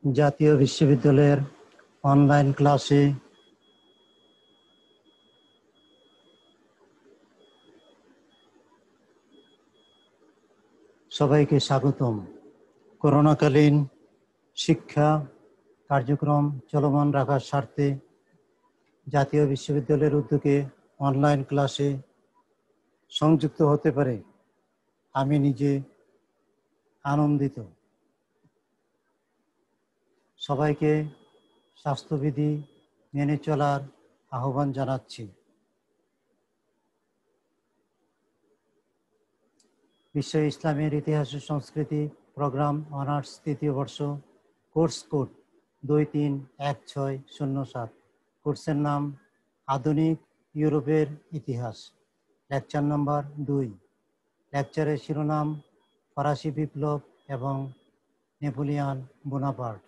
জাতীয় বিশ্ববিদ্যালয়ের অনলাইন ক্লাসে সবাইকে স্বাগতম। করোনাকালীন শিক্ষা কার্যক্রম চলমান রাখার স্বার্থে জাতীয় বিশ্ববিদ্যালয়ের উদ্যোগে অনলাইন ক্লাসে সংযুক্ত হতে পারে আমি নিজে আনন্দিত। সবাইকে স্বাস্থ্যবিধি মেনে চলার আহ্বান জানাচ্ছি। বিশ্ব ইসলামের ইতিহাস ও সংস্কৃতি প্রোগ্রাম অনার্স তৃতীয় বর্ষ, কোর্স কোড 231607। কোর্সের নাম আধুনিক ইউরোপের ইতিহাস, লেকচার নাম্বার 2। লেকচারের শিরোনাম ফরাসি বিপ্লব এবং নেপোলিয়ান বোনাপার্ট।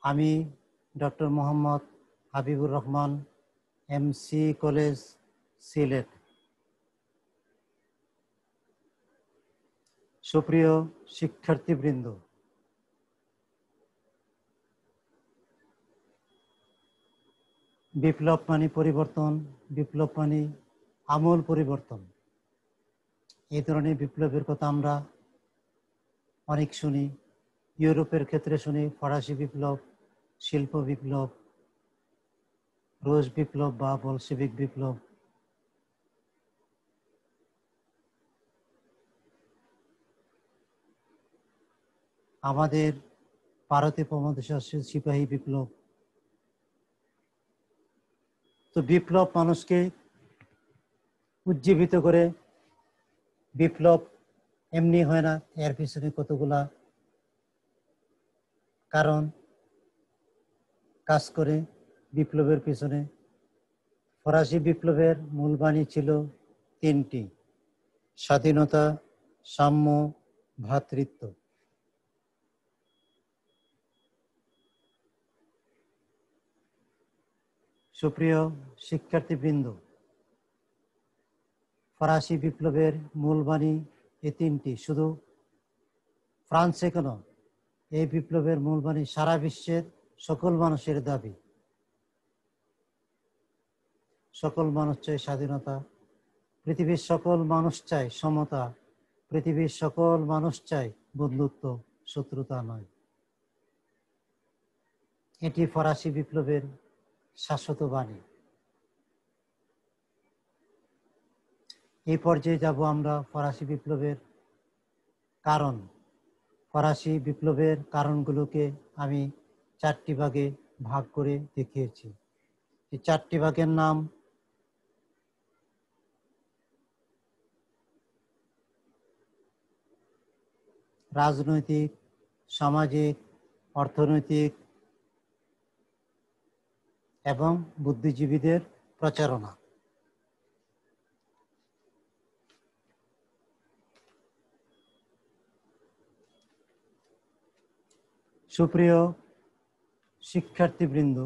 আমি doctor Mohammad Habibur Rahman, MC college, Sylhet. সুপ্রিয় শিক্ষার্থীবৃন্দ, বিপ্লব মানে পরিবর্তন, বিপ্লব মানে আমূল পরিবর্তন। এই ধরনের বিপ্লবের কথা আমরা অনেক শুনি। ইউরোপের ক্ষেত্রে শুনি ফরাসি বিপ্লব, শিল্প বিপ্লব, রুশ বিপ্লব বা বলশেভিক বিপ্লব। আমাদের ভারতীয় উপমহাদেশের সিপাহী বিপ্লব। তো বিপ্লব মানুষকে উজ্জীবিত করে। বিপ্লব এমনি হয় না, এর পিছনে কতগুলা কারণ কাজ করে বিপ্লবের পিছনে। ফরাসি বিপ্লবের মূল বাণী ছিল 3টি: স্বাধীনতা, সাম্য, ভ্রাতৃত্ব। সুপ্রিয় শিক্ষার্থীবৃন্দ, ফরাসি বিপ্লবের মূল বাণী এই 3টি। শুধু ফ্রান্সে কেন, এই বিপ্লবের মূল বাণী সারা বিশ্বের সকল মানুষের দাবি। সকল মানুষ চায় স্বাধীনতা, পৃথিবীর সকল মানুষ চায় সমতা, পৃথিবীর সকল মানুষ চায় বন্ধুত্ব, শত্রুতা নয়। এটি ফরাসি বিপ্লবের শাশ্বত বাণী। এই পর্যায়ে যাব আমরা ফরাসি বিপ্লবের কারণ। ফরাসি বিপ্লবের কারণগুলোকে আমি 4টি ভাগে ভাগ করে দেখিয়েছি। এই 4টি ভাগের নাম: রাজনৈতিক, সামাজিক, অর্থনৈতিক এবং বুদ্ধিজীবীদের প্রচারণা। সুপ্রিয় শিক্ষার্থীবৃন্দ,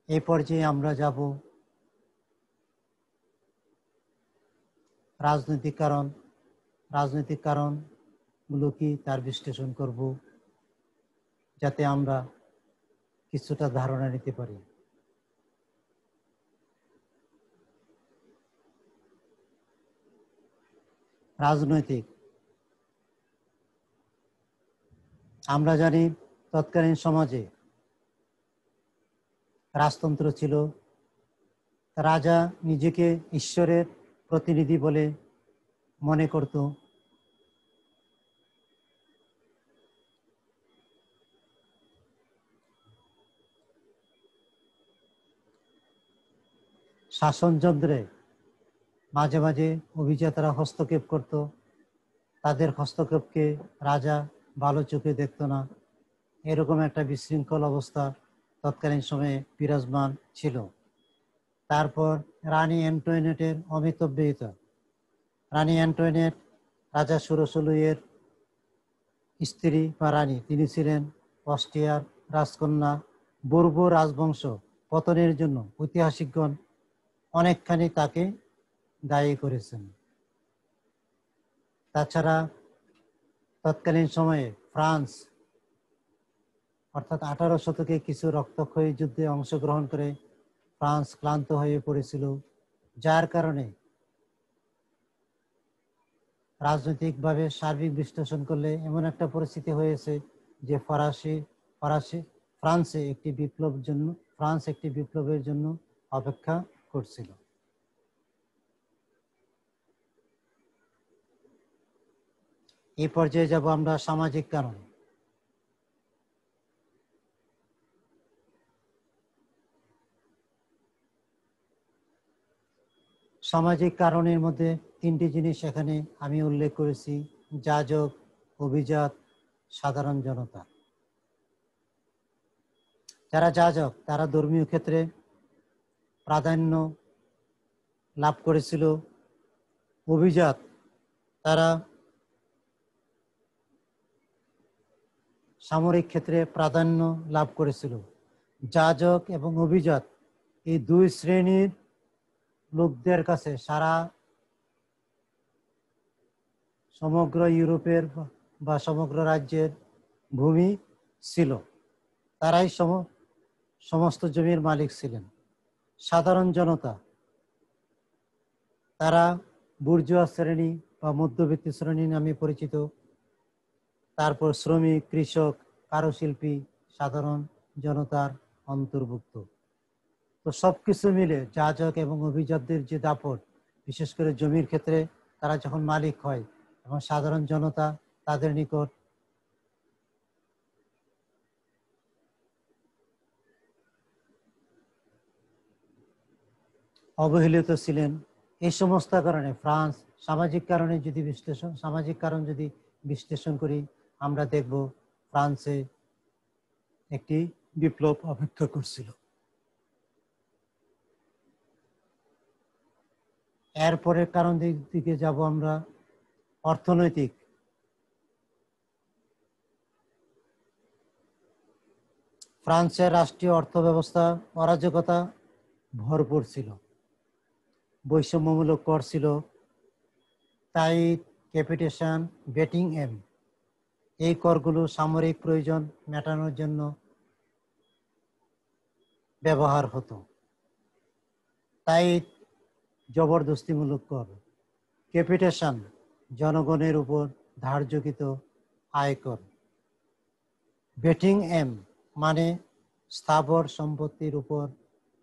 এই পর্যায়ে আমরা যাব রাজনৈতিক কারণ। রাজনৈতিক কারণগুলো কি তার বিশ্লেষণ করব, যাতে আমরা কিছুটা ধারণা নিতে পারি। রাজনৈতিক, আমরা জানি তৎকালীন সমাজে রাজতন্ত্র ছিল। রাজা নিজেকে ঈশ্বরের প্রতিনিধি বলে মনে করত। শাসনযন্ত্রে মাঝে মাঝে অভিজাতরা হস্তক্ষেপ করত। তাদের হস্তক্ষেপকে রাজা ভালো চোখে দেখত না। এরকম একটা বিশৃঙ্খল অবস্থা তৎকালীন সময়ে বিরাজমান ছিল। তারপর রানী অ্যান্টোয়ানেটের অমিতব্যয়িতা। রানী অ্যান্টোয়ানেট রাজা ষোড়শ লুইয়ের স্ত্রী বা রানী। তিনি ছিলেন অস্ট্রিয়ার রাজকন্যা। বুর্ব রাজবংশ পতনের জন্য ঐতিহাসিকগণ অনেকখানি তাকে দায়ী করেছেন। তাছাড়া তৎকালীন সময়ে ফ্রান্স অর্থাৎ 18 শতকে কিছু রক্তক্ষয়ী যুদ্ধে অংশগ্রহণ করে ফ্রান্স ক্লান্ত হয়ে পড়েছিল, যার কারণে রাজনৈতিকভাবে সার্বিক বিশ্লেষণ করলে এমন একটা পরিস্থিতি হয়েছে যে ফ্রান্স একটি বিপ্লবের জন্য অপেক্ষা করছিল। এই পর্যায়ে যাব আমরা সামাজিক কারণ। সামাজিক কারণের মধ্যে তিনটি জিনিস এখানে আমি উল্লেখ করেছি: যাজক, অভিজাত, সাধারণ জনতা। যারা যাজক তারা ধর্মীয় ক্ষেত্রে প্রাধান্য লাভ করেছিল, অভিজাত তারা সামরিক ক্ষেত্রে প্রাধান্য লাভ করেছিল। যাজক এবং অভিজাত এই দুই শ্রেণীর লোকদের কাছে সমগ্র ইউরোপের বা সমগ্র রাজ্যের ভূমি ছিল, তারাই সমস্ত জমির মালিক ছিলেন। সাধারণ জনতা তারা বুর্জোয়া শ্রেণী বা মধ্যবিত্ত শ্রেণী নামে পরিচিত। তারপর শ্রমিক, কৃষক, কারুশিল্পী সাধারণ জনতার অন্তর্ভুক্ত। তো সবকিছু মিলে যাজক এবং অভিজাতদের যে দাপট, বিশেষ করে জমির ক্ষেত্রে তারা যখন মালিক হয় এবং সাধারণ জনতা তাদের নিকট অবহেলিত ছিলেন। এই সমস্ত কারণে ফ্রান্স সামাজিক কারণ যদি বিশ্লেষণ করি, আমরা দেখব ফ্রান্সে একটি বিপ্লব অপেক্ষা করছিল। এরপরের কারণ দিকে যাব আমরা, অর্থনৈতিক। ফ্রান্সের রাষ্ট্রীয় অর্থ ব্যবস্থা অরাজকতা ভরপুর ছিল। বৈষম্যমূলক কর ছিল, টাইট ক্যাপিটেশন, বেটিং এম। এই করগুলো সামরিক প্রয়োজন মেটানোর জন্য ব্যবহার হতো। টাইট জবরদস্তিমূলক কর, ক্যাপিটেশন জনগণের উপর ধার্যকৃত আয়কর, বেটিং এম মানে স্থাবর সম্পত্তির উপর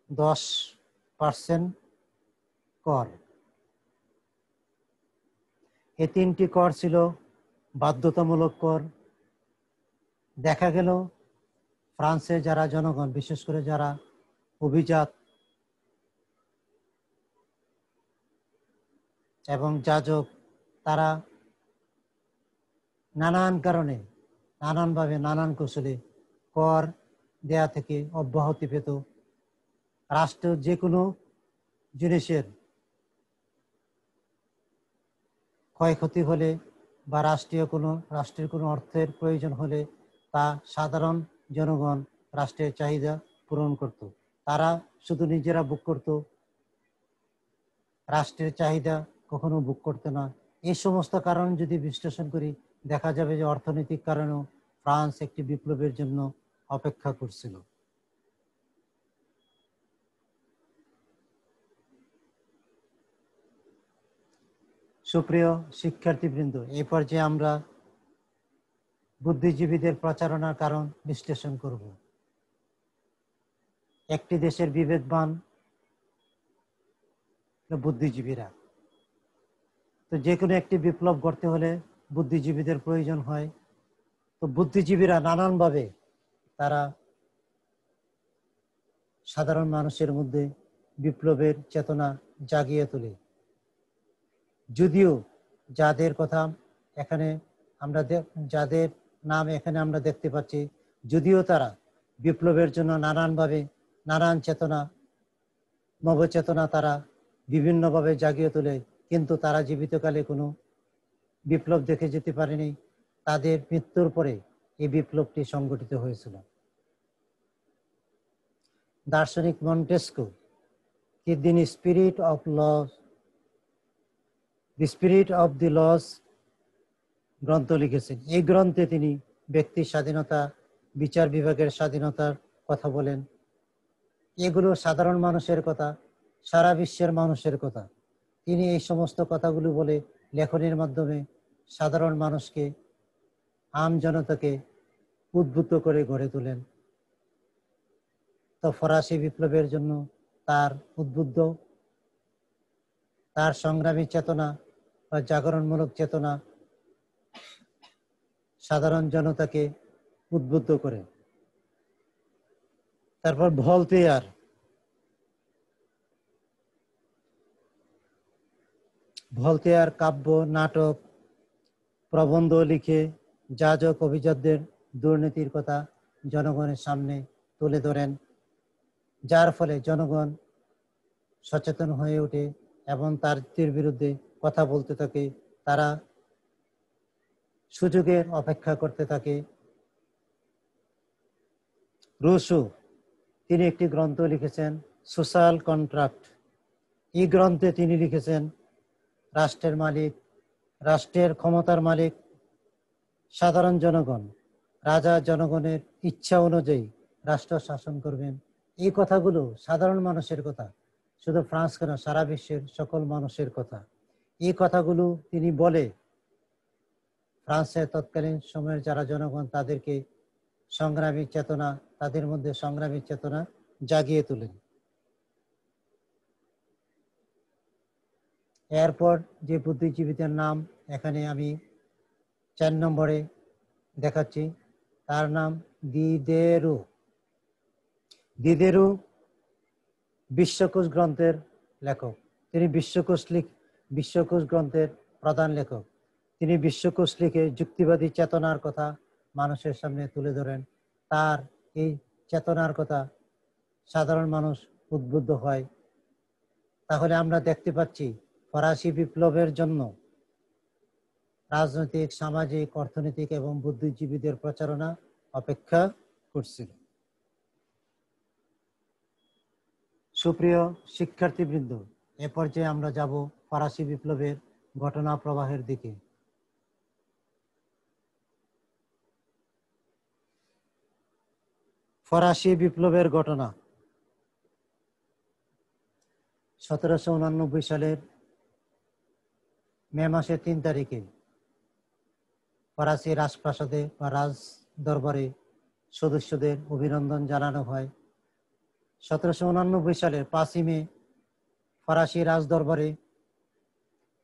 10% কর। এই তিনটি কর ছিল বাধ্যতামূলক কর। দেখা গেল ফ্রান্সে যারা জনগণ, বিশেষ করে যারা অভিজাত এবং যাজক, তারা নানান কারণে নানানভাবে নানান কৌশলে কর দেয়া থেকে অব্যাহতি পেত। রাষ্ট্র যে কোনো জিনিসের ক্ষয়ক্ষতি হলে বা রাষ্ট্রের কোনো অর্থের প্রয়োজন হলে তা সাধারণ জনগণ রাষ্ট্রের চাহিদা পূরণ করত। তারা শুধু নিজেরা ভোগ করত, রাষ্ট্রের চাহিদা কখনো ভোগ করতে না। এই সমস্ত কারণ যদি বিশ্লেষণ করি, দেখা যাবে যে অর্থনৈতিক কারণেও ফ্রান্স একটি বিপ্লবের জন্য অপেক্ষা করছিল। সুপ্রিয় শিক্ষার্থীবৃন্দ, এই পর্যায়ে আমরা বুদ্ধিজীবীদের প্রচারণার কারণ বিশ্লেষণ করব। একটি দেশের বিবেকবান বুদ্ধিজীবীরা। তো যে কোনো একটি বিপ্লব গড়তে হলে বুদ্ধিজীবীদের প্রয়োজন হয়। তো বুদ্ধিজীবীরা নানানভাবে তারা সাধারণ মানুষের মধ্যে বিপ্লবের চেতনা জাগিয়ে তোলে। যদিও যাদের নাম এখানে আমরা দেখতে পাচ্ছি, যদিও তারা বিপ্লবের জন্য নানান চেতনা, নবচেতনা তারা বিভিন্নভাবে জাগিয়ে তোলে, কিন্তু তারা জীবিতকালে কোনো বিপ্লব দেখে যেতে পারেনি। তাদের মৃত্যুর পরে এই বিপ্লবটি সংগঠিত হয়েছিল। দার্শনিক মন্টেস্কু তিনি স্পিরিট অফ দি লস গ্রন্থ লিখেছেন। এই গ্রন্থে তিনি ব্যক্তির স্বাধীনতা, বিচার বিভাগের স্বাধীনতার কথা বলেন। এগুলো সাধারণ মানুষের কথা, সারা বিশ্বের মানুষের কথা। তিনি এই সমস্ত কথাগুলো বলে লেখনের মাধ্যমে সাধারণ মানুষকে, আম জনতাকে উদ্বুদ্ধ করে গড়ে তোলেন। তো ফরাসি বিপ্লবের জন্য তার উদ্বুদ্ধ, তার সংগ্রামী চেতনা বা জাগরণমূলক চেতনা সাধারণ জনতাকে উদ্বুদ্ধ করে। তারপর ভলতেয়ার, ভলতেয়ার কাব্য, নাটক, প্রবন্ধ লিখে যাজক অভিজাতদের দুর্নীতির কথা জনগণের সামনে তুলে ধরেন, যার ফলে জনগণ সচেতন হয়ে ওঠে এবং তার বিরুদ্ধে কথা বলতে থাকে। তারা সুযোগের অপেক্ষা করতে থাকে। রুসো, তিনি একটি গ্রন্থ লিখেছেন সোশ্যাল কন্ট্রাক্ট। এই গ্রন্থে তিনি লিখেছেন রাষ্ট্রের মালিক, রাষ্ট্রের ক্ষমতার মালিক সাধারণ জনগণ, রাজা জনগণের ইচ্ছা অনুযায়ী রাষ্ট্র শাসন করবেন। এই কথাগুলো সাধারণ মানুষের কথা, শুধু ফ্রান্স কেন, সারা বিশ্বের সকল মানুষের কথা। এই কথাগুলো তিনি বলে ফ্রান্সের তৎকালীন সময়ের যারা জনগণ, তাদেরকে সংগ্রামী চেতনা, তাদের মধ্যে সংগ্রামী চেতনা জাগিয়ে তোলেন। এরপর যে বুদ্ধিজীবীদের নাম এখানে আমি 4 নম্বরে দেখাচ্ছি, তার নাম দিদেরো। দিদেরো বিশ্বকোষ গ্রন্থের লেখক। তিনি বিশ্বকোষ গ্রন্থের প্রধান লেখক। তিনি বিশ্বকোষ লিখে যুক্তিবাদী চেতনার কথা মানুষের সামনে তুলে ধরেন। তার এই চেতনার কথা সাধারণ মানুষ উদ্বুদ্ধ হয়। তাহলে আমরা দেখতে পাচ্ছি ফরাসি বিপ্লবের জন্য রাজনৈতিক, সামাজিক, অর্থনৈতিক এবং বুদ্ধিজীবীদের প্রচারণা অপেক্ষা করছিল। সুপ্রিয় শিক্ষার্থীবৃন্দ, এ পর্যায়ে আমরা যাব ফরাসি বিপ্লবের ঘটনা প্রবাহের দিকে। ফরাসি বিপ্লবের ঘটনা 1789 সালের মে মাসের 3 তারিখে ফরাসি রাজপ্রাসাদে বা রাজ দরবারে সদস্যদের অভিনন্দন জানানো হয়। 1789 সালের 5 মে ফরাসি রাজ দরবারে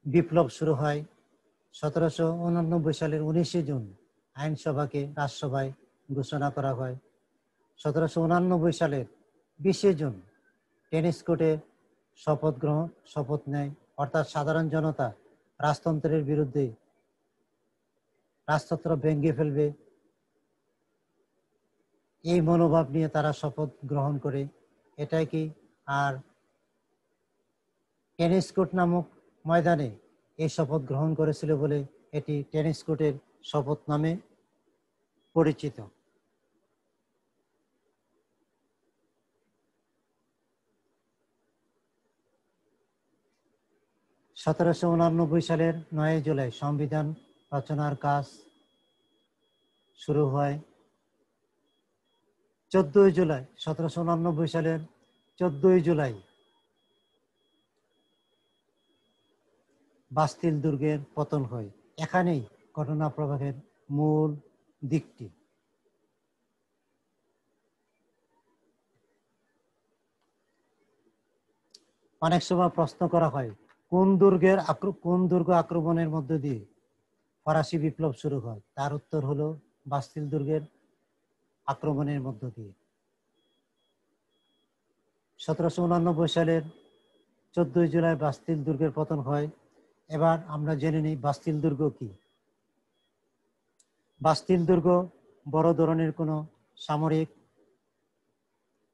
বিপ্লব শুরু হয়। 1789 সালের 19 জুন আইনসভাকে রাজসভায় ঘোষণা করা হয়। 1789 সালের 20 জুন টেনিস কোর্টে শপথ নেয়, অর্থাৎ সাধারণ জনতা রাজতন্ত্রের বিরুদ্ধে, রাজতন্ত্র ভেঙে ফেলবে, এই মনোভাব নিয়ে তারা শপথ গ্রহণ করে। এটাই কি আর টেনিস কোর্ট নামক ময়দানে এই শপথ গ্রহণ করেছিল বলে এটি টেনিস কোর্টের শপথ নামে পরিচিত। সালের 9 জুলাই সংবিধান রচনার কাজ শুরু হয়। 14 জুলাই 1789 সালের 14 জুলাই বাস্তিল দুর্গের পতন হয়। এখানেই ঘটনা প্রবাহের মূল দিকটি। অনেক সময় প্রশ্ন করা হয় কোন দুর্গ আক্রমণের মধ্য দিয়ে ফরাসি বিপ্লব শুরু হয়। তার উত্তর হলো বাস্তিল দুর্গের আক্রমণের মধ্য দিয়ে। 1789 সালের 14 জুলাই বাস্তিল দুর্গের পতন হয়। এবার আমরা জেনে নিই বাস্তিল দুর্গ কি। বাস্তিল দুর্গ বড় ধরনের কোনো সামরিক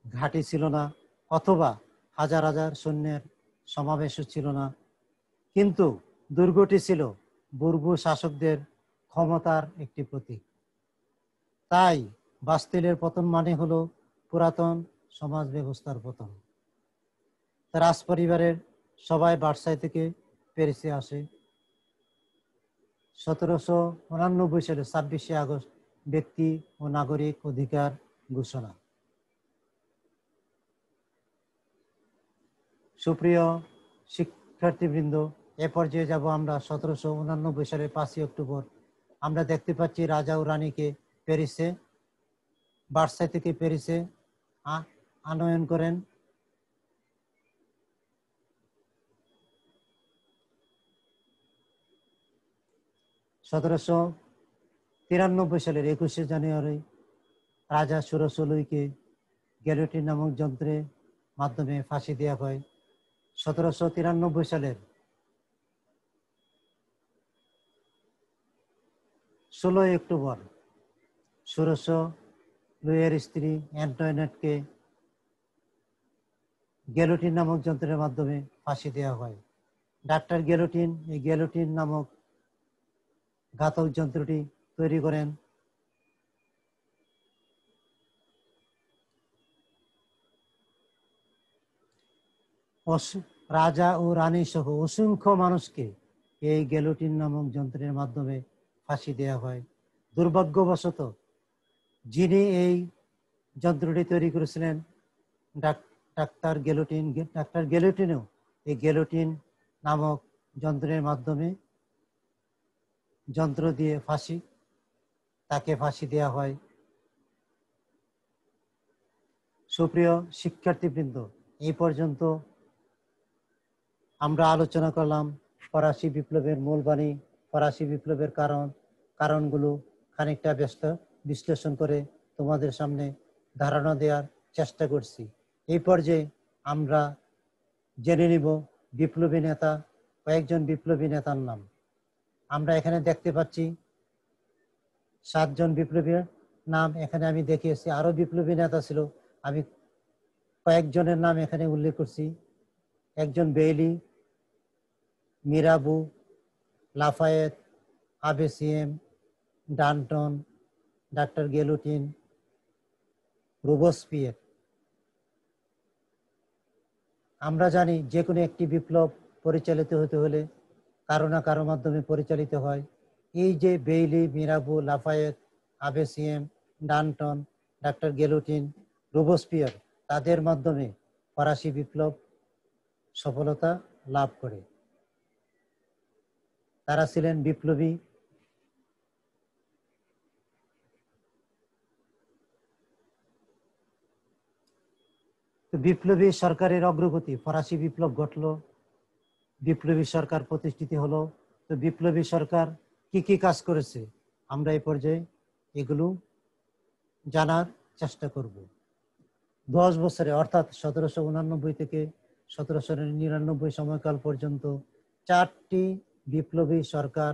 ঘাঁটি ছিল না, অথবা হাজার হাজার সৈন্যের সমাবেশও ছিল না, কিন্তু দুর্গটি ছিল বুর্বু শাসকদের ক্ষমতার একটি প্রতীক। তাই বাস্তিলের পতন মানে হলো পুরাতন সমাজ ব্যবস্থার পতন। রাজ পরিবারের সবাই ভার্সাই থেকে প্যারিসে আসে। 1789 সালে 26 আগস্ট ব্যক্তি ও নাগরিক অধিকার ঘোষণা। সুপ্রিয় শিক্ষার্থীবৃন্দ, এ পর্যায়ে যাব আমরা 1789 সালের 5ই অক্টোবর। আমরা দেখতে পাচ্ছি রাজা ও রানীকে প্যারিসে, ভার্সাই থেকে প্যারিসে আনয়ন করেন সালের 21শে জানুয়ারি রাজা ষোড়শ লুইকে গ্যালোটিন নামক যন্ত্রের মাধ্যমে ফাঁসি দেওয়া হয়। 1793 সালের 16 অক্টোবর ষোড়শ লুইয়ের স্ত্রী অ্যান্টোনেটকে গ্যালোটিন নামক যন্ত্রের মাধ্যমে ফাঁসি দেওয়া হয়। ডাক্তার গ্যালোটিন এই গ্যালোটিন নামক ঘাতক যন্ত্রটি তৈরি করেন রাজা ও রানী সহ অসংখ্য মানুষকে এই গ্যালোটিন নামক যন্ত্রের মাধ্যমে ফাঁসি দেওয়া হয়। দুর্ভাগ্যবশত যিনি এই যন্ত্রটি তৈরি করেছিলেন ডাক্তার গ্যালোটিনও এই গ্যালোটিন নামক যন্ত্রের মাধ্যমে যন্ত্র দিয়ে তাকে ফাঁসি দেওয়া হয়। সুপ্রিয় শিক্ষার্থীবৃন্দ, এই পর্যন্ত আমরা আলোচনা করলাম ফরাসি বিপ্লবের মূল বাণী, ফরাসি বিপ্লবের কারণগুলো খানিকটা বিশ্লেষণ করে তোমাদের সামনে ধারণা দেওয়ার চেষ্টা করছি। এই পর্যায়ে আমরা জেনে নিব বিপ্লবী নেতা, কয়েকজন বিপ্লবী নেতার নাম। আমরা এখানে দেখতে পাচ্ছি 7 জন বিপ্লবীর নাম এখানে আমি দেখিয়েছি। আরো বিপ্লবী নেতা ছিল, আমি কয়েকজনের নাম এখানে উল্লেখ করছি। একজন বেইলি, মিরাবু, লাফায়েত, আবেসিয়েম, ডানটন, ডাক্তার গ্যালোটিন, রোবসপিয়ের। আমরা জানি যে কোনো একটি বিপ্লব পরিচালিত হতে হলে কারো না কারো মাধ্যমে পরিচালিত হয়। এই যে বেইলি, মিরাবু, লাফায়েত, আবেসিয়েম, ডানটন, ডাক্তার গ্যালোটিন, রোবসপিয়ার, তাদের মাধ্যমে ফরাসি বিপ্লব সফলতা লাভ করে। তারা ছিলেন বিপ্লবী বিপ্লবী সরকারের অগ্রগতি। ফরাসি বিপ্লব ঘটলো, বিপ্লবী সরকার প্রতিষ্ঠিত হলো। তো বিপ্লবী সরকার কি কি কাজ করেছে আমরা এই পর্যায়ে এগুলো জানার চেষ্টা করব। 10 বছরে অর্থাৎ 1789 থেকে 1799 সময়কাল পর্যন্ত 4টি বিপ্লবী সরকার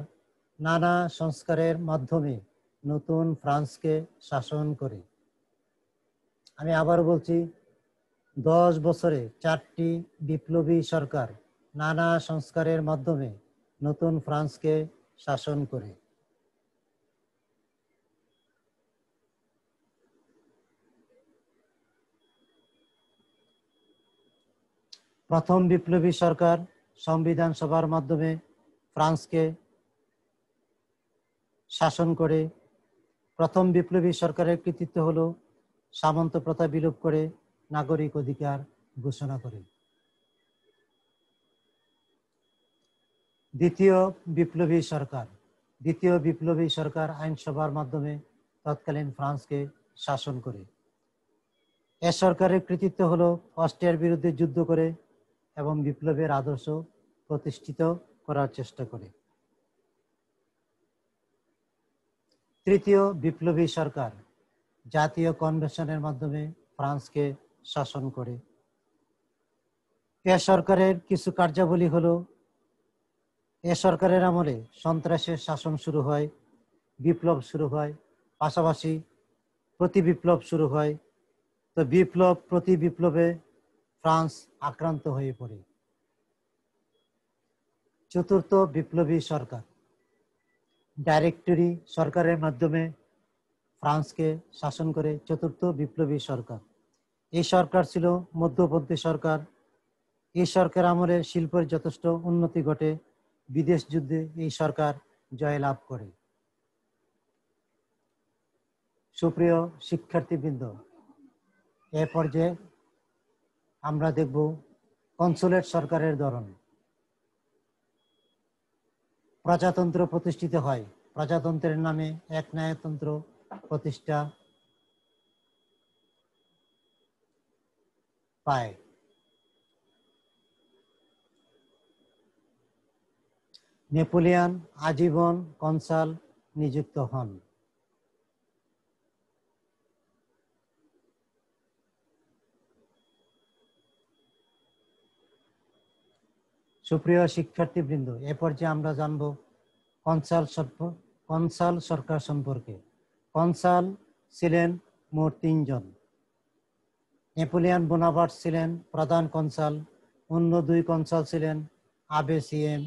নানা সংস্কারের মাধ্যমে নতুন ফ্রান্সকে শাসন করে। আমি আবার বলছি, 10 বছরে 4টি বিপ্লবী সরকার নানা সংস্কারের মাধ্যমে নতুন ফ্রান্সকে শাসন করে। প্রথম বিপ্লবী সরকার সংবিধান সভার মাধ্যমে ফ্রান্সকে শাসন করে। প্রথম বিপ্লবী সরকারের কৃতিত্ব হলো সামন্ত প্রথা বিলোপ করে নাগরিক অধিকার ঘোষণা করে। দ্বিতীয় বিপ্লবী সরকার আইনসভার মাধ্যমে তৎকালীন ফ্রান্সকে শাসন করে। এ সরকারের কৃতিত্ব হলো অস্ট্রিয়ার বিরুদ্ধে যুদ্ধ করে এবং বিপ্লবের আদর্শ প্রতিষ্ঠিত করার চেষ্টা করে। তৃতীয় বিপ্লবী সরকার জাতীয় কনভেনশনের মাধ্যমে ফ্রান্সকে শাসন করে। এ সরকারের কিছু কার্যাবলী হলো, এ সরকারের আমলে সন্ত্রাসের শাসন শুরু হয়, বিপ্লব শুরু হয়, পাশাপাশি প্রতি বিপ্লব শুরু হয়। তো প্রতি বিপ্লবে ফ্রান্স আক্রান্ত হয়ে পড়ে। চতুর্থ বিপ্লবী সরকার ডাইরেক্টরি সরকারের মাধ্যমে ফ্রান্সকে শাসন করে। চতুর্থ বিপ্লবী সরকার, এই সরকার ছিল মধ্যপন্থী সরকার। এই সরকার আমলে শিল্পের যথেষ্ট উন্নতি ঘটে। বিদেশ যুদ্ধে এই সরকার জয়লাভ করে। সুপ্রিয় শিক্ষার্থীবৃন্দ, এ পর্যায়ে আমরা দেখব কনসুলেট সরকারের ধরন। প্রজাতন্ত্র প্রতিষ্ঠিত হয়। প্রজাতন্ত্রের নামে একনায়কতন্ত্র প্রতিষ্ঠা পায়। নেপোলিয়ন আজীবন কনসাল নিযুক্ত হন। সুপ্রিয় শিক্ষার্থীবৃন্দ, এ পর্যায়ে আমরা জানব কনসাল সরকার সম্পর্কে। কনসাল ছিলেন মোট 3 জন। নেপোলিয়ন বোনাপার্ট ছিলেন প্রধান কনসাল। অন্য 2 কনসাল ছিলেন আবে সিএম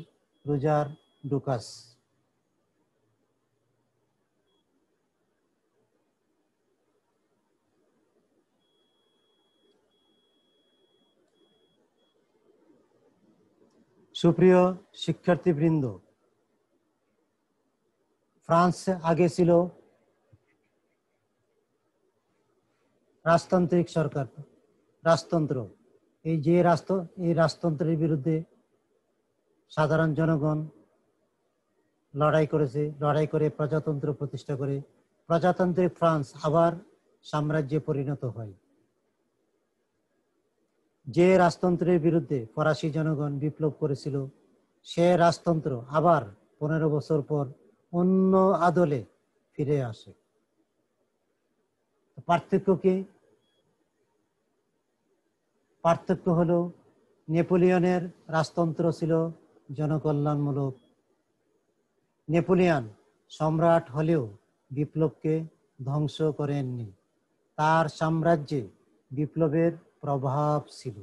রোজার ডুকাস। সুপ্রিয় শিক্ষার্থীবৃন্দ, ফ্রান্স আগে ছিল রাজতান্ত্রিক সরকার, রাজতন্ত্র। এই রাজতন্ত্রের বিরুদ্ধে সাধারণ জনগণ লড়াই করেছে। লড়াই করে প্রজাতন্ত্র প্রতিষ্ঠা করে প্রজাতান্ত্রিক ফ্রান্স আবার সাম্রাজ্যে পরিণত হয়। যে রাজতন্ত্রের বিরুদ্ধে ফরাসি জনগণ বিপ্লব করেছিল, সে রাজতন্ত্র আবার 15 বছর পর অন্য আদলে ফিরে আসে। পার্থক্য কি? পার্থক্য হলো নেপোলিয়নের রাজতন্ত্র ছিল জনকল্যাণমূলক। নেপোলিয়ন সম্রাট হলেও বিপ্লবকে ধ্বংস করেননি। তার সাম্রাজ্যে বিপ্লবের প্রভাব ছিল।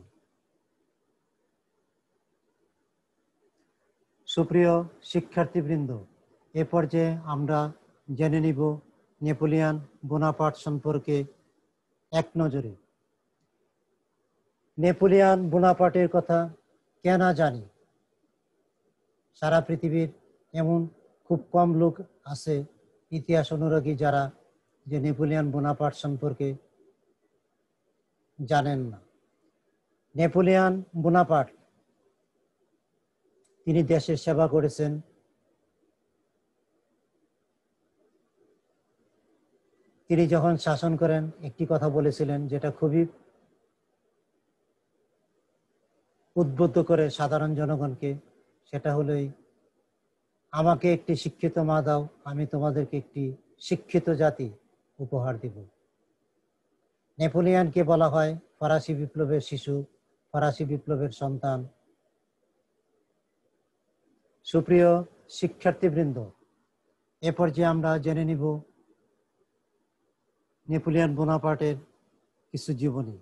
সুপ্রিয় শিক্ষার্থীবৃন্দ, এ পর্যায়ে আমরা জেনে নিব নেপোলিয়ন বোনাপার্ট সম্পর্কে এক নজরে। নেপোলিয়ন বোনাপার্টের কথা কে না জানি? সারা পৃথিবীর এমন খুব কম লোক আছে ইতিহাস অনুরাগী যারা যে নেপোলিয়ন বোনাপার্ট সম্পর্কে জানেন না। নেপোলিয়ন বোনাপার্ট তিনি দেশের সেবা করেছেন। তিনি যখন শাসন করেন একটি কথা বলেছিলেন, যেটা খুবই উদ্বুদ্ধ করে সাধারণ জনগণকে। সেটা হলোই, আমাকে একটি শিক্ষিত মা দাও, আমি তোমাদেরকে একটি শিক্ষিত জাতি উপহার দিব। নেপোলিয়নকে বলা হয় ফরাসি বিপ্লবের শিশু, ফরাসি বিপ্লবের সন্তান। সুপ্রিয় শিক্ষার্থীবৃন্দ, এ পর্যায়ে আমরা জেনে নিব নেপোলিয়ন বোনাপার্টের কিছু জীবনী।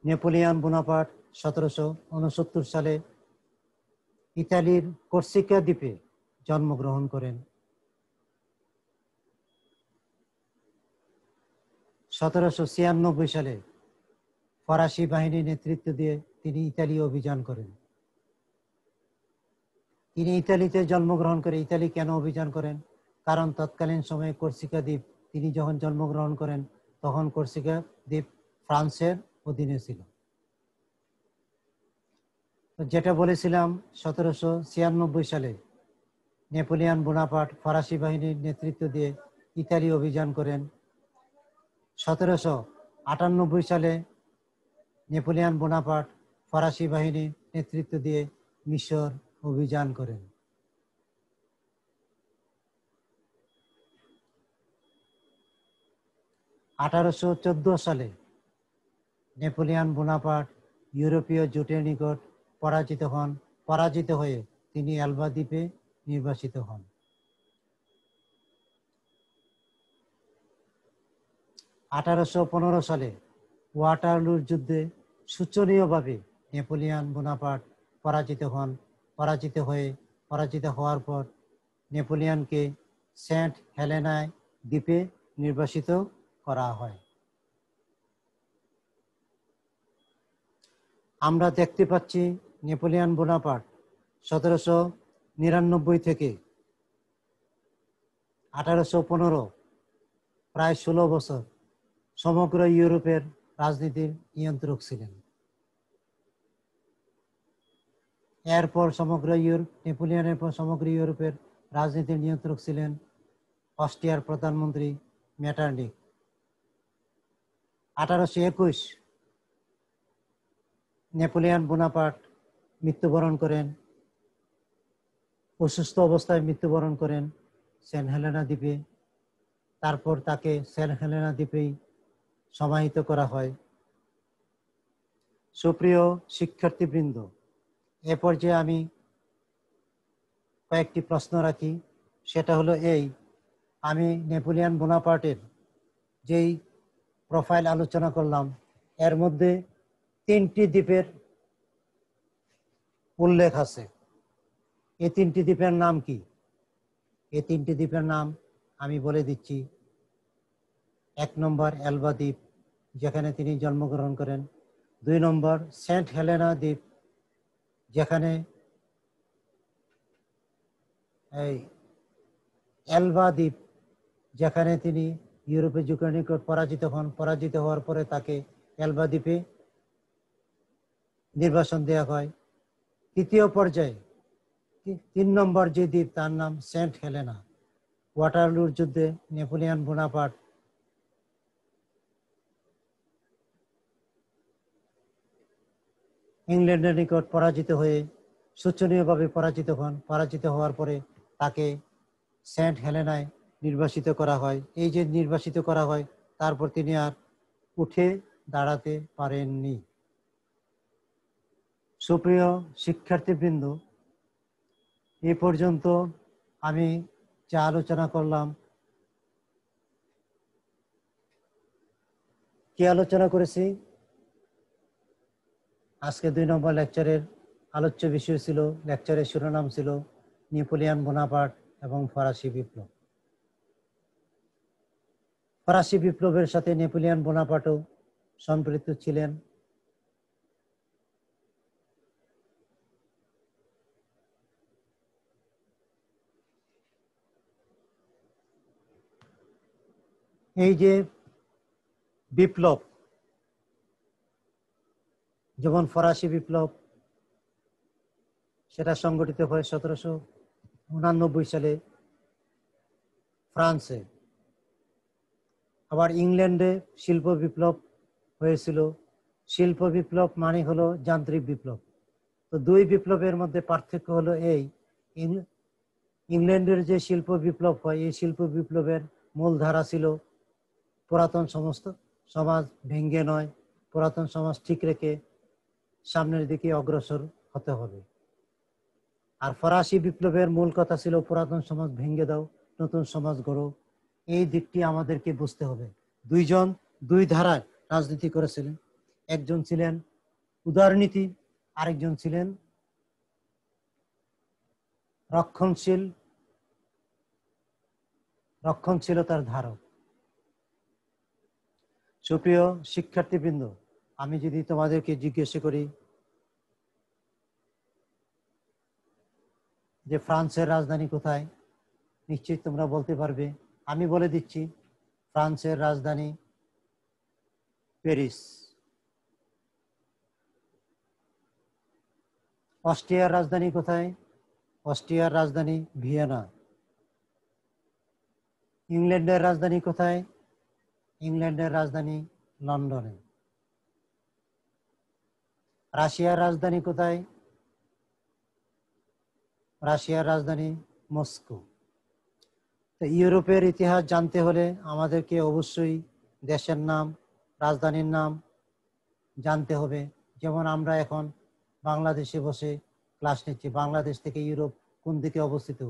নেপোলিয়ন বোনাপার্ট 1769 সালে ইতালির কর্সিকা দ্বীপে জন্মগ্রহণ করেন। 1796 সালে ফরাসি বাহিনীর নেতৃত্ব দিয়ে তিনি ইতালি অভিযান করেন। তিনি ইতালিতে জন্মগ্রহণ করে ইতালি কেন অভিযান করেন? কারণ তৎকালীন সময়ে কর্সিকা দ্বীপ, তিনি যখন জন্মগ্রহণ করেন তখন কর্সিকা দ্বীপ ফ্রান্সের অধীনে ছিল। যেটা বলেছিলাম, 1796 সালে নেপোলিয়ন বোনাপার্ট ফরাসি বাহিনীর নেতৃত্ব দিয়ে ইতালি অভিযান করেন। 1798 সালে নেপোলিয়ন বোনাপার্ট ফরাসি বাহিনীর নেতৃত্ব দিয়ে মিশর অভিযান করেন। 1814 সালে নেপোলিয়ন বোনাপার্ট ইউরোপীয় জোটের নিকট পরাজিত হন। পরাজিত হয়ে তিনি এলবা দ্বীপে নির্বাসিত হন। 1815 সালে ওয়াটারলুর যুদ্ধে শোচনীয়ভাবে নেপোলিয়ন বোনাপার্ট পরাজিত হন। পরাজিত হওয়ার পর নেপোলিয়নকে সেন্ট হেলেনায় দ্বীপে নির্বাসিত করা হয়। আমরা দেখতে পাচ্ছি নেপোলিয়ন বোনাপার্ট 1799 থেকে 1815 প্রায় 16 বছর সমগ্র ইউরোপের রাজনীতির নিয়ন্ত্রক ছিলেন। এরপর নেপোলিয়নের পর সমগ্র ইউরোপের রাজনীতির নিয়ন্ত্রক ছিলেন অস্ট্রিয়ার প্রধানমন্ত্রী মেটারনিখ। 1821 নেপোলিয়ন বোনাপার্ট মৃত্যুবরণ করেন, অসুস্থ অবস্থায় মৃত্যুবরণ করেন সেন্ট হেলেনা দ্বীপে। তারপর তাকে সেন্ট হেলেনা দ্বীপেই সমাহিত করা হয়। সুপ্রিয় শিক্ষার্থীবৃন্দ, এ পর্যায়ে আমি কয়েকটি প্রশ্ন রাখি। সেটা হলো এই, আমি নেপোলিয়ন বোনাপার্টের যেই প্রোফাইল আলোচনা করলাম এর মধ্যে 3টি দ্বীপের উল্লেখ আছে। এই 3টি দ্বীপের নাম কি? এই 3টি দ্বীপের নাম আমি বলে দিচ্ছি। 1 নম্বর এলবা দ্বীপ, যেখানে তিনি জন্মগ্রহণ করেন। 2 নম্বর সেন্ট হেলেনা দ্বীপ, যেখানে এই এলবা দ্বীপ, যেখানে তিনি ইউরোপের যুগের নিকট পরাজিত হন। পরাজিত হওয়ার পরে তাকে এলবা দ্বীপে নির্বাসন দেওয়া হয়। তৃতীয় পর্যায়ে 3 নম্বর যে দ্বীপ, তার নাম সেন্ট হেলেনা। ওয়াটারলুর যুদ্ধে নেপোলিয়ন বোনাপার্ট ইংল্যান্ডের নিকট পরাজিত হয়ে শোচনীয়ভাবে পরাজিত হন। পরাজিত হওয়ার পরে তাকে সেন্ট হেলেনায় নির্বাসিত করা হয়। এই যে নির্বাসিত করা হয়, তারপর তিনি আর উঠে দাঁড়াতে পারেননি। সুপ্রিয় শিক্ষার্থীবৃন্দ, এ পর্যন্ত আমি যা আলোচনা করলাম, কি আলোচনা করেছি? আজকে 2 নম্বর লেকচারের আলোচ্য বিষয় ছিল, লেকচারের শিরোনাম ছিল নেপোলিয়ন বোনাপার্ট এবং ফরাসি বিপ্লব। ফরাসি বিপ্লবের সাথে নেপোলিয়ন বোনাপার্টও সম্পৃক্ত ছিলেন। এই যে বিপ্লব, যেমন ফরাসি বিপ্লব, সেটা সংগঠিত হয় 1789 সালে ফ্রান্সে। আবার ইংল্যান্ডে শিল্প বিপ্লব হয়েছিল। শিল্প বিপ্লব মানে হলো যান্ত্রিক বিপ্লব। তো 2 বিপ্লবের মধ্যে পার্থক্য হলো এই, ইংল্যান্ডের যে শিল্প বিপ্লব হয়, এই শিল্প বিপ্লবের মূল ধারা ছিল পুরাতন সমস্ত সমাজ ভেঙ্গে নয়, পুরাতন সমাজ ঠিক রেখে সামনের দিকে অগ্রসর হতে হবে। আর ফরাসি বিপ্লবের মূল কথা ছিল পুরাতন সমাজ ভেঙ্গে দাও, নতুন সমাজ গড়ো। এই দিকটি আমাদেরকে বুঝতে হবে। 2 জন 2 ধারায় রাজনীতি করেছিলেন। একজন ছিলেন উদারনীতি, আরেকজন ছিলেন রক্ষণশীলতার ধারক। সুপ্রিয় শিক্ষার্থীবৃন্দ, আমি যদি তোমাদেরকে জিজ্ঞেস করি যে ফ্রান্সের রাজধানী কোথায়, নিশ্চয়ই তোমরা বলতে পারবে। আমি বলে দিচ্ছি, ফ্রান্সের রাজধানী প্যারিস। অস্ট্রিয়ার রাজধানী কোথায়? অস্ট্রিয়ার রাজধানী ভিয়েনা। ইংল্যান্ডের রাজধানী কোথায়? ইংল্যান্ডের রাজধানী লন্ডনে। রাশিয়ার রাজধানী কোথায়? রাশিয়ার রাজধানী মস্কো। তো ইউরোপের ইতিহাস জানতে হলে আমাদেরকে অবশ্যই দেশের নাম, রাজধানীর নাম জানতে হবে। যেমন আমরা এখন বাংলাদেশে বসে ক্লাস নিচ্ছি। বাংলাদেশ থেকে ইউরোপ কোন দিকে অবস্থিত?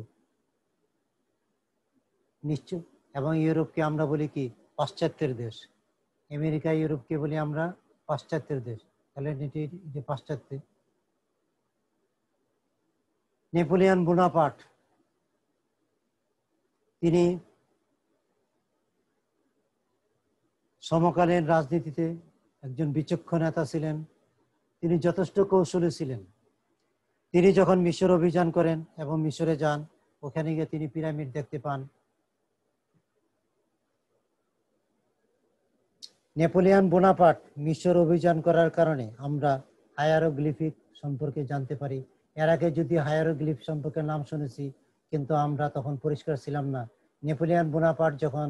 নিশ্চয়। এবং ইউরোপকে আমরা বলি কি? পাশ্চাত্যের দেশ। আমেরিকা ইউরোপকে বলি আমরা পাশ্চাত্যের দেশ। তাহলে যে পাশ্চাত্য। নেপোলিয়ন বোনাপার্ট, তিনি সমকালীন রাজনীতিতে একজন বিচক্ষণ নেতা ছিলেন। তিনি যথেষ্ট কৌশলী ছিলেন। তিনি যখন মিশর অভিযান করেন এবং মিশরে যান, ওখানে গিয়ে তিনি পিরামিড দেখতে পান। নেপোলিয়ন বোনাপার্ট মিশর অভিযান করার কারণে আমরা হায়ারোগ্লিফিক সম্পর্কে জানতে পারি। এর আগে যদি হায়ারোগ্লিফ সম্পর্কে নাম শুনেছি, কিন্তু আমরা তখন পরিষ্কার ছিলাম না। নেপোলিয়ন বোনাপার্ট যখন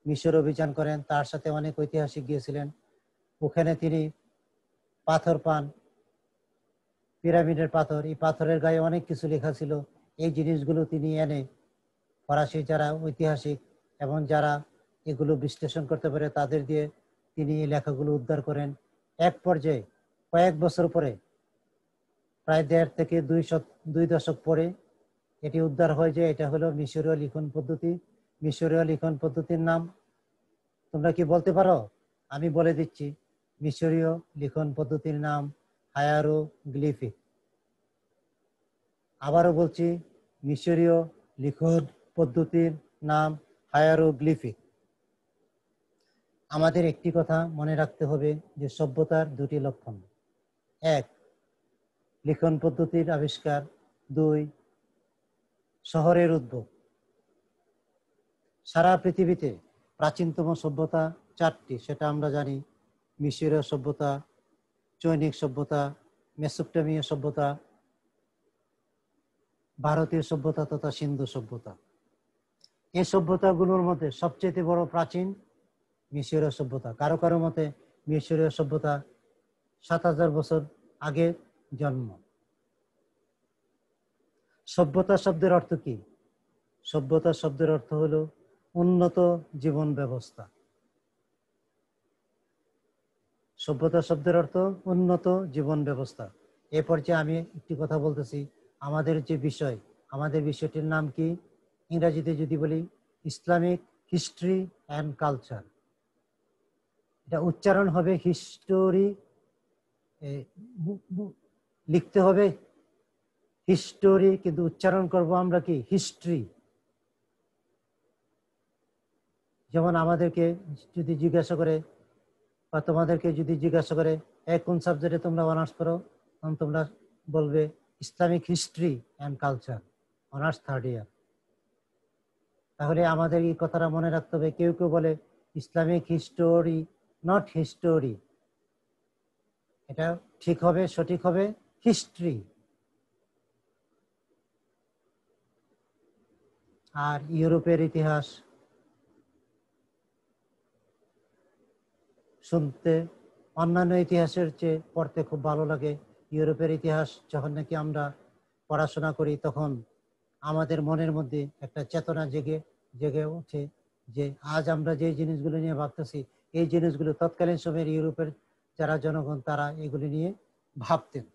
মিশর অভিযান করেন, তার সাথে অনেক ঐতিহাসিক গিয়েছিলেন। ওখানে তিনি পাথর পান, পিরামিডের পাথর। এই পাথরের গায়ে অনেক কিছু লেখা ছিল। এই জিনিসগুলো তিনি এনে ফরাসি যারা ঐতিহাসিক এবং যারা এগুলো বিশ্লেষণ করতে পারে তাদের দিয়ে তিনি এই লেখাগুলো উদ্ধার করেন। এক পর্যায়ে কয়েক বছর পরে, প্রায় 1.5 থেকে 2 দশক পরে এটি উদ্ধার হয় যে এটা হলো মিশরীয় লিখন পদ্ধতি। মিশরীয় লিখন পদ্ধতির নাম তোমরা কি বলতে পারো? আমি বলে দিচ্ছি, মিশরীয় লিখন পদ্ধতির নাম হায়ারোগ্লিফিক। আবারও বলছি, মিশরীয় লিখন পদ্ধতির নাম হায়ারোগ্লিফিক। আমাদের একটি কথা মনে রাখতে হবে যে সভ্যতার 2টি লক্ষণ: 1, লিখন পদ্ধতির আবিষ্কার; 2, শহরের উদ্ভব। সারা পৃথিবীতে প্রাচীনতম সভ্যতা 4টি, সেটা আমরা জানি: মিশরীয় সভ্যতা, চৈনিক সভ্যতা, মেসোপটেমীয় সভ্যতা, ভারতীয় সভ্যতা তথা সিন্ধু সভ্যতা। এই সভ্যতাগুলোর মধ্যে সবচেয়ে বড় প্রাচীন মিশরীয় সভ্যতা। কারো কারো মতে মিশরীয় সভ্যতা 7000 বছর আগে জন্ম। সভ্যতা শব্দের অর্থ কি? সভ্যতা শব্দের অর্থ হলো উন্নত জীবন ব্যবস্থা। সভ্যতা শব্দের অর্থ উন্নত জীবন ব্যবস্থা। এ পর্যায়ে আমি একটি কথা বলতেছি, আমাদের যে বিষয়, আমাদের বিষয়টির নাম কি? ইংরেজিতে যদি বলি ইসলামিক হিস্ট্রি অ্যান্ড কালচার। এটা উচ্চারণ হবে হিস্টোরি, লিখতে হবে হিস্টোরি, কিন্তু উচ্চারণ করব আমরা কি? হিস্ট্রি। যেমন আমাদেরকে যদি জিজ্ঞাসা করে বা তোমাদেরকে যদি জিজ্ঞাসা করে কোন সাবজেক্টে তোমরা অনার্স করো, তখন তোমরা বলবে Islamic history and culture, honours 3rd ইয়ার। তাহলে আমাদের এই কথাটা মনে রাখতে হবে। কেউ কেউ বলে ইসলামিক হিস্টোরি, নট হিস্টোরি। এটা ঠিক হবে, সঠিক হবে হিস্ট্রি। আর ইউরোপের ইতিহাস শুনতে অন্যান্য ইতিহাসের চেয়ে পড়তে খুব ভালো লাগে। ইউরোপের ইতিহাস যখন নাকি আমরা পড়াশোনা করি, তখন আমাদের মনের মধ্যে একটা চেতনা জেগে ওঠে যে আজ আমরা যে জিনিসগুলো নিয়ে ভাবতেছি, এই জিনিসগুলো তৎকালীন সময়ের ইউরোপের যারা জনগণ তারা এগুলি নিয়ে ভাবতেন।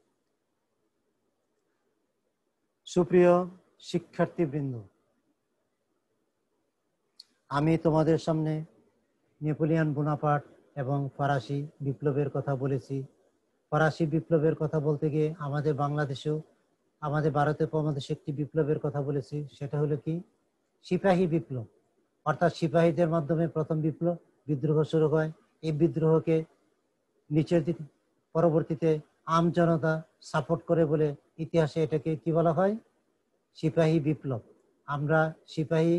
সুপ্রিয় শিক্ষার্থীবৃন্দ, আমি তোমাদের সামনে নেপোলিয়ন বোনাপার্ট এবং ফরাসি বিপ্লবের কথা বলেছি। ফরাসি বিপ্লবের কথা বলতে গিয়ে আমাদের বাংলাদেশেও, আমাদের ভারতীয় উপমহাদেশে একটি বিপ্লবের কথা বলেছি। সেটা হলো কি? সিপাহী বিপ্লব। অর্থাৎ সিপাহীদের মাধ্যমে প্রথম বিদ্রোহ শুরু হয়। এই বিদ্রোহকে নিচের দিকে পরবর্তীতে আম জনতা সাপোর্ট করে বলে ইতিহাসে এটাকে কি বলা হয়? সিপাহী বিপ্লব। আমরা সিপাহী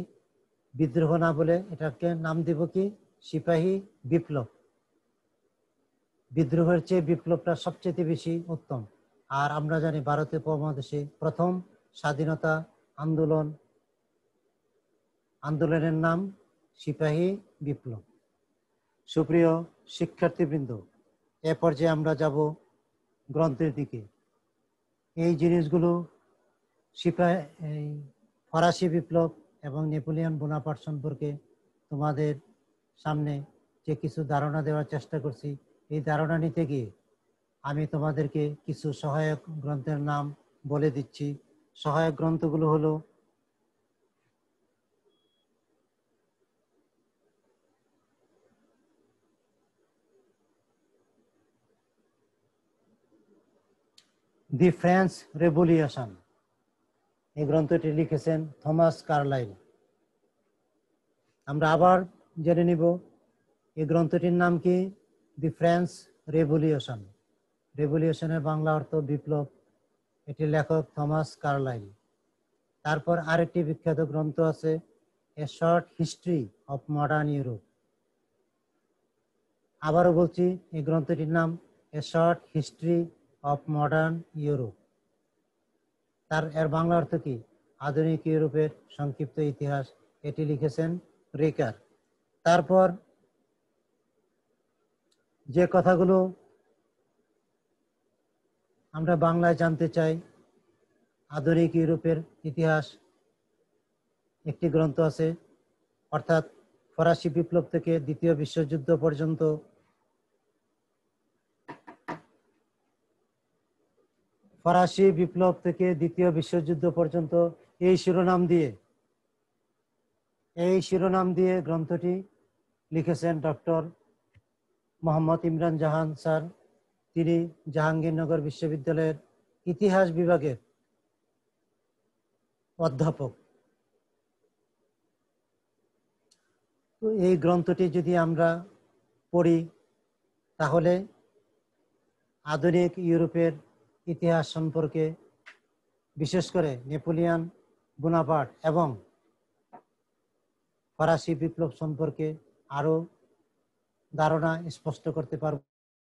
বিদ্রোহ না বলে এটাকে নাম দেব কি? সিপাহী বিপ্লব। বিদ্রোহের চেয়ে বিপ্লবটা সবচেয়ে বেশি উত্তম। আর আমরা জানি ভারতীয় উপমহাদেশে প্রথম স্বাধীনতা আন্দোলনের নাম সিপাহী বিপ্লব। সুপ্রিয় শিক্ষার্থীবৃন্দ, এ পর্যায়ে আমরা যাব গ্রন্থের দিকে। এই জিনিসগুলো ফরাসি বিপ্লব এবং নেপোলিয়ন বোনাপার্ট সম্পর্কে তোমাদের সামনে যে কিছু ধারণা দেওয়ার চেষ্টা করছি, এই ধারণা নিতে গিয়ে আমি তোমাদেরকে কিছু সহায়ক গ্রন্থের নাম বলে দিচ্ছি। সহায়ক গ্রন্থগুলো হলো দি ফ্রেঞ্চ রেভলিউশন। এই গ্রন্থটি লিখেছেন থমাস কার্লাইল। আমরা আবার জেনে নিব এই গ্রন্থটির নাম কি? দি ফ্রেঞ্চ রেভলিউশন। রেভলিউশনের বাংলা অর্থ বিপ্লব। এটি লেখক থমাস কার্লাইল। তারপর আরেকটি বিখ্যাত গ্রন্থ আছে, a short history of modern Europe. আবারও বলছি, এই গ্রন্থটির নাম a short history of modern Europe. এর বাংলা অর্থ কি? আধুনিক ইউরোপের সংক্ষিপ্ত ইতিহাস। এটি লিখেছেন রিকার। তারপর যে কথাগুলো আমরা বাংলায় জানতে চাই, আধুনিক ইউরোপের ইতিহাস একটি গ্রন্থ আছে, অর্থাৎ ফরাসি বিপ্লব থেকে দ্বিতীয় বিশ্বযুদ্ধ পর্যন্ত ফরাসি বিপ্লব থেকে দ্বিতীয় বিশ্বযুদ্ধ পর্যন্ত এই শিরোনাম দিয়ে গ্রন্থটি লিখেছেন ডক্টর মোহাম্মদ ইমরান জাহান স্যার। তিনি জাহাঙ্গীরনগর বিশ্ববিদ্যালয়ের ইতিহাস বিভাগের অধ্যাপক। তো এই গ্রন্থটি যদি আমরা পড়ি, তাহলে আধুনিক ইউরোপের ইতিহাস সম্পর্কে, বিশেষ করে নেপোলিয়ন বোনাপার্ট এবং ফরাসি বিপ্লব সম্পর্কে আরো ধারণা স্পষ্ট করতে পারব।